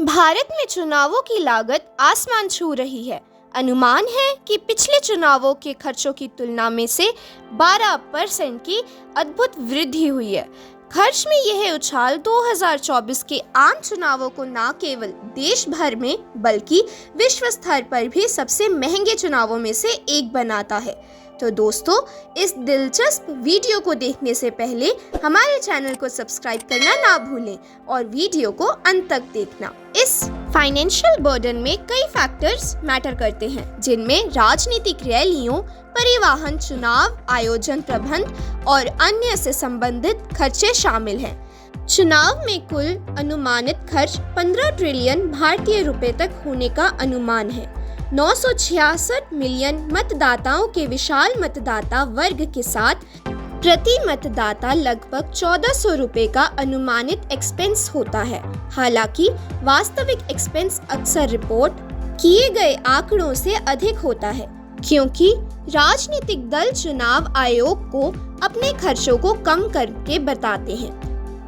भारत में चुनावों की लागत आसमान छू रही है। अनुमान है कि पिछले चुनावों के खर्चों की तुलना में से 12% की अद्भुत वृद्धि हुई है। खर्च में यह उछाल 2024 के आम चुनावों को न केवल देश भर में बल्कि विश्व स्तर पर भी सबसे महंगे चुनावों में से एक बनाता है। तो दोस्तों, इस दिलचस्प वीडियो को देखने से पहले हमारे चैनल को सब्सक्राइब करना ना भूलें और वीडियो को अंत तक देखना। इस फाइनेंशियल बर्डन में कई फैक्टर्स मैटर करते हैं, जिनमें राजनीतिक रैलियों, परिवहन, चुनाव आयोजन प्रबंध और अन्य से संबंधित खर्चे शामिल हैं। चुनाव में कुल अनुमानित खर्च 15 ट्रिलियन भारतीय रुपए तक होने का अनुमान है। 966 मिलियन मतदाताओं के विशाल मतदाता वर्ग के साथ प्रति मतदाता लगभग 1400 रुपए का अनुमानित एक्सपेंस होता है। हालांकि वास्तविक एक्सपेंस अक्सर रिपोर्ट किए गए आंकड़ों से अधिक होता है, क्योंकि राजनीतिक दल चुनाव आयोग को अपने खर्चों को कम करके बताते हैं।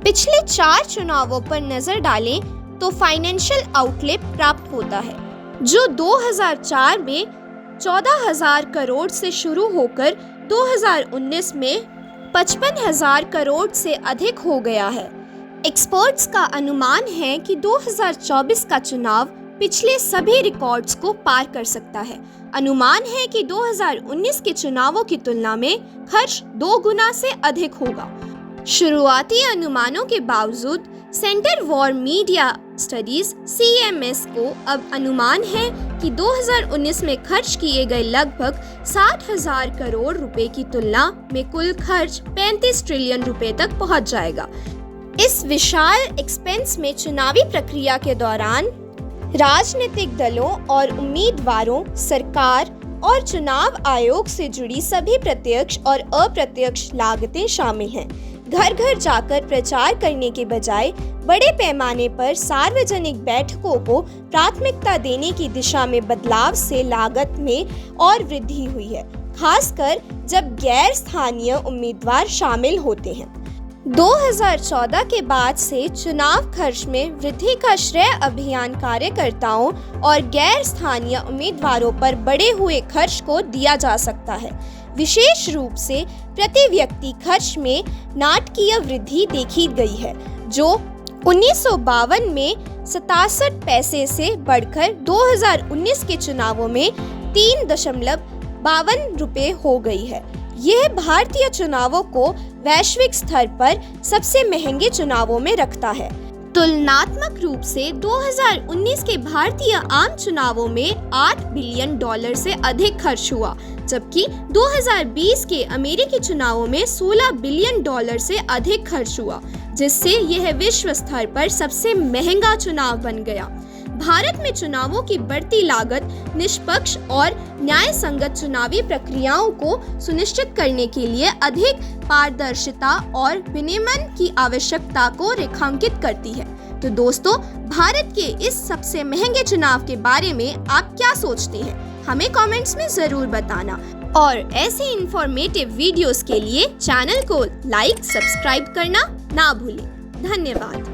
पिछले 4 चुनावों पर नजर डालें तो फाइनेंशियल आउटले प्राप्त होता है, जो 2004 में 14,000 करोड़ से शुरू होकर 2019 में 55,000 करोड़ से अधिक हो गया है। एक्सपर्ट्स का अनुमान है कि 2024 का चुनाव पिछले सभी रिकॉर्ड्स को पार कर सकता है। अनुमान है कि 2019 के चुनावों की तुलना में खर्च 2 गुना से अधिक होगा। शुरुआती अनुमानों के बावजूद centre for media studies (CMS) को अब अनुमान है कि 2019 में खर्च किए गए लगभग 60,000 करोड़ रुपए की तुलना में कुल खर्च 35 ट्रिलियन रुपए तक पहुंच जाएगा। इस विशाल एक्सपेंस में चुनावी प्रक्रिया के दौरान राजनीतिक दलों और उम्मीदवारों, सरकार और चुनाव आयोग से जुड़ी सभी प्रत्यक्ष और अप्रत्यक्ष लागतें शामिल हैं। घर घर जाकर प्रचार करने के बजाय बड़े पैमाने पर सार्वजनिक बैठकों को प्राथमिकता देने की दिशा में बदलाव से लागत में और वृद्धि हुई है, खासकर जब गैर स्थानीय उम्मीदवार शामिल होते हैं। 2014 के बाद से चुनाव खर्च में वृद्धि का श्रेय अभियान कार्यकर्ताओं और गैर स्थानीय उम्मीदवारों पर बढ़े हुए खर्च को दिया जा सकता है। विशेष रूप से प्रति व्यक्ति खर्च में नाटकीय वृद्धि देखी गई है, जो 1952 में 67 पैसे से बढ़कर 2019 के चुनावों में 3.52 रुपए हो गई है। यह भारतीय चुनावों को वैश्विक स्तर पर सबसे महंगे चुनावों में रखता है। तुलनात्मक रूप से 2019 के भारतीय आम चुनावों में $8 बिलियन से अधिक खर्च हुआ, जबकि 2020 के अमेरिकी चुनावों में $16 बिलियन से अधिक खर्च हुआ, जिससे यह विश्व स्तर पर सबसे महंगा चुनाव बन गया। भारत में चुनावों की बढ़ती लागत निष्पक्ष और न्यायसंगत चुनावी प्रक्रियाओं को सुनिश्चित करने के लिए अधिक पारदर्शिता और विनियमन की आवश्यकता को रेखांकित करती है। तो दोस्तों, भारत के इस सबसे महंगे चुनाव के बारे में आप क्या सोचते हैं? हमें कमेंट्स में जरूर बताना और ऐसे इंफॉर्मेटिव वीडियोस के लिए चैनल को लाइक, सब्सक्राइब करना ना भूलें। धन्यवाद।